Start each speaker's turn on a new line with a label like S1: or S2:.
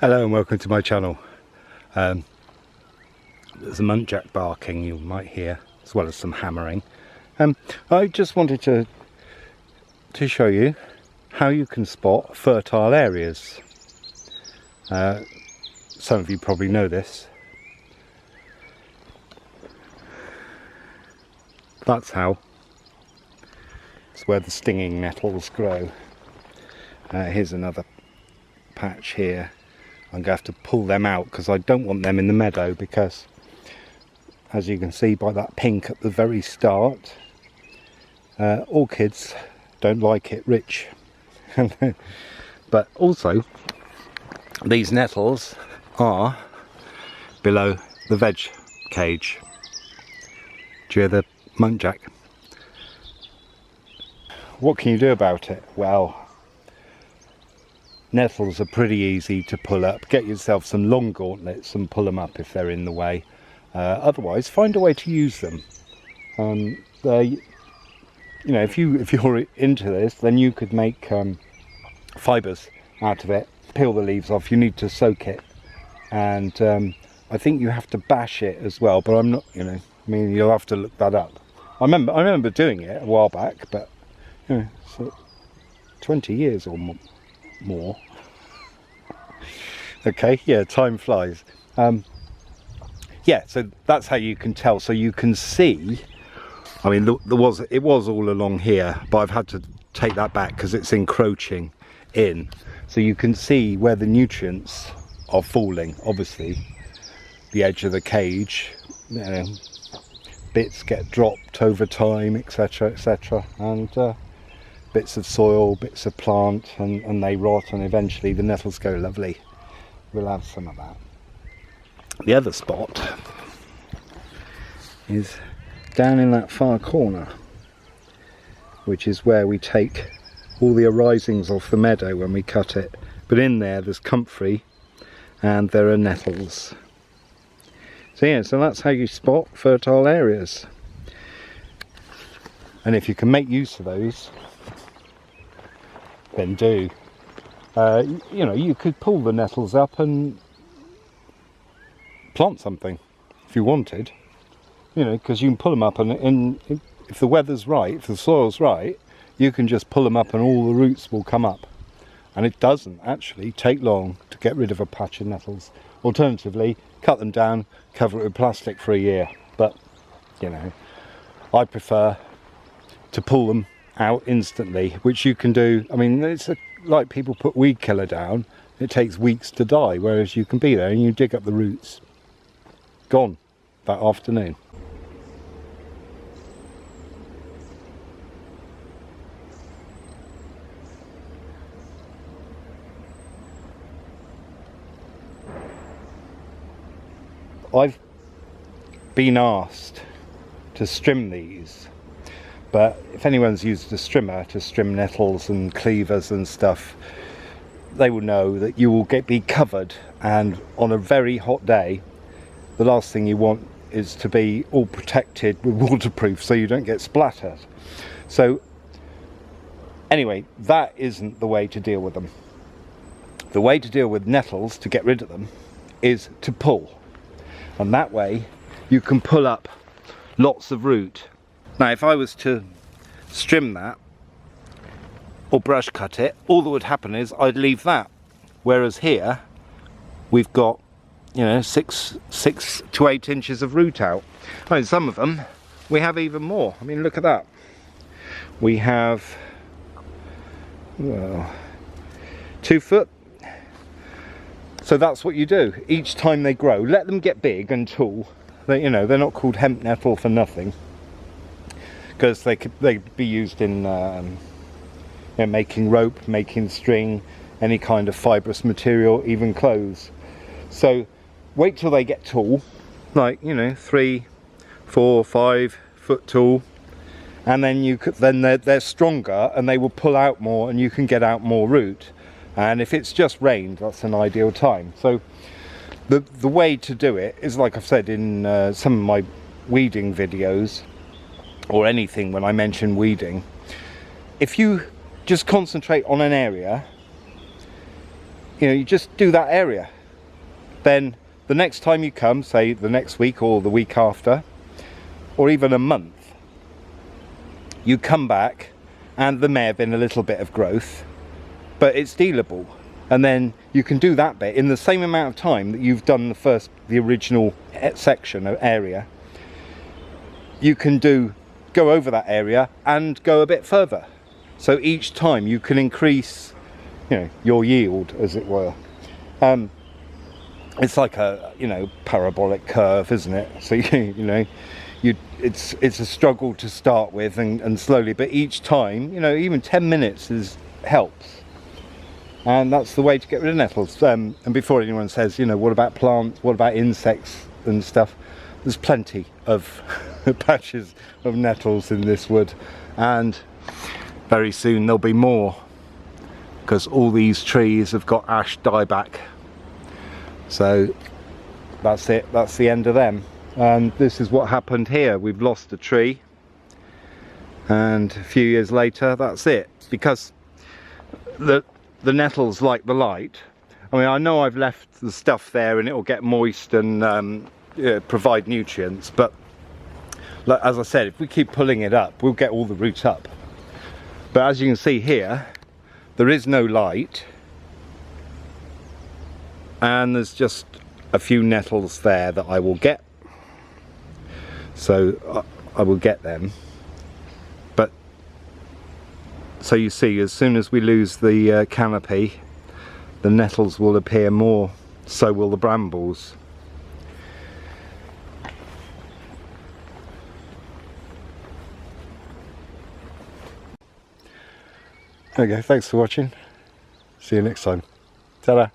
S1: Hello and welcome to my channel. There's a muntjac barking you might hear, as well as some hammering. I just wanted to show you how you can spot fertile areas. Some of you probably know this. That's how. It's where the stinging nettles grow. Here's another patch here. I'm going to have to pull them out because I don't want them in the meadow, because as you can see by that pink at the very start, orchids don't like it rich. But also these nettles are below the veg cage. Do you hear the muntjac? What can you do about it? Well, nettles are pretty easy to pull up. Get yourself some long gauntlets and pull them up if they're in the way. Otherwise, find a way to use them. You know, if you're into this, then you could make fibres out of it. Peel the leaves off. You need to soak it, and I think you have to bash it as well. But I'm not, you know, I mean, you'll have to look that up. I remember doing it a while back, but you know, so 20 years or more. Okay, yeah, time flies. Yeah, so that's how you can tell. So you can see, I mean, it was all along here, but I've had to take that back because it's encroaching in. So you can see where the nutrients are falling. Obviously, the edge of the cage, you know, bits get dropped over time, etc., etc., and bits of soil, bits of plant, and they rot, and eventually the nettles go, lovely, we'll have some of that. The other spot is down in that far corner, which is where we take all the arisings off the meadow when we cut it. But in there's comfrey and there are nettles. So yeah, so that's how you spot fertile areas. And if you can make use of those, then do. You know, you could pull the nettles up and plant something if you wanted, you know, because you can pull them up and if the weather's right, if the soil's right, you can just pull them up and all the roots will come up, and it doesn't actually take long to get rid of a patch of nettles. Alternatively, cut them down, cover it with plastic for a year, but you know, I prefer to pull them out instantly, which you can do. I mean, it's like people put weed killer down, it takes weeks to die, whereas you can be there and you dig up the roots, gone that afternoon. I've been asked to strim these, but if anyone's used a strimmer to strim nettles and cleavers and stuff, they will know that you will be covered, and on a very hot day the last thing you want is to be all protected with waterproof so you don't get splattered. So anyway, that isn't the way to deal with them. The way to deal with nettles, to get rid of them, is to pull, and that way you can pull up lots of root. Now if I was to strim that or brush cut it, all that would happen is I'd leave that, whereas here we've got, you know, 6 to 8 inches of root out. I mean, some of them we have even more. I mean, look at that. We have, well, 2 foot. So that's what you do each time they grow. Let them get big and tall. They, you know, they're not called hemp nettle for nothing, because they'd be used in you know, making rope, making string, any kind of fibrous material, even clothes. So wait till they get tall, like, you know, 3, 4, 5 foot tall, and then they're stronger and they will pull out more and you can get out more root. And if it's just rained, that's an ideal time. So the way to do it is, like I've said in some of my weeding videos, or anything when I mention weeding, if you just concentrate on an area, you know, you just do that area. Then the next time you come, say the next week or the week after, or even a month, you come back and there may have been a little bit of growth, but it's dealable. And then you can do that bit in the same amount of time that you've done the original section or area. You can go over that area and go a bit further. So each time you can increase, you know, your yield, as it were. It's like a, you know, parabolic curve, isn't it? So you know, it's a struggle to start with and slowly, but each time, you know, even 10 minutes helps. And that's the way to get rid of nettles. And before anyone says, you know, what about plants, what about insects and stuff, there's plenty of patches of nettles in this wood, and very soon there'll be more, because all these trees have got ash dieback. So that's it, that's the end of them. And this is what happened here. We've lost a tree, and a few years later that's it, because the nettles like the light. I mean, I know I've left the stuff there and it'll get moist and provide nutrients, but like, as I said, if we keep pulling it up, we'll get all the roots up. But as you can see here, there is no light, and there's just a few nettles there that I will get. So I will get them. But so you see, as soon as we lose the canopy, the nettles will appear more, so will the brambles. Okay, thanks for watching. See you next time. Ta-da.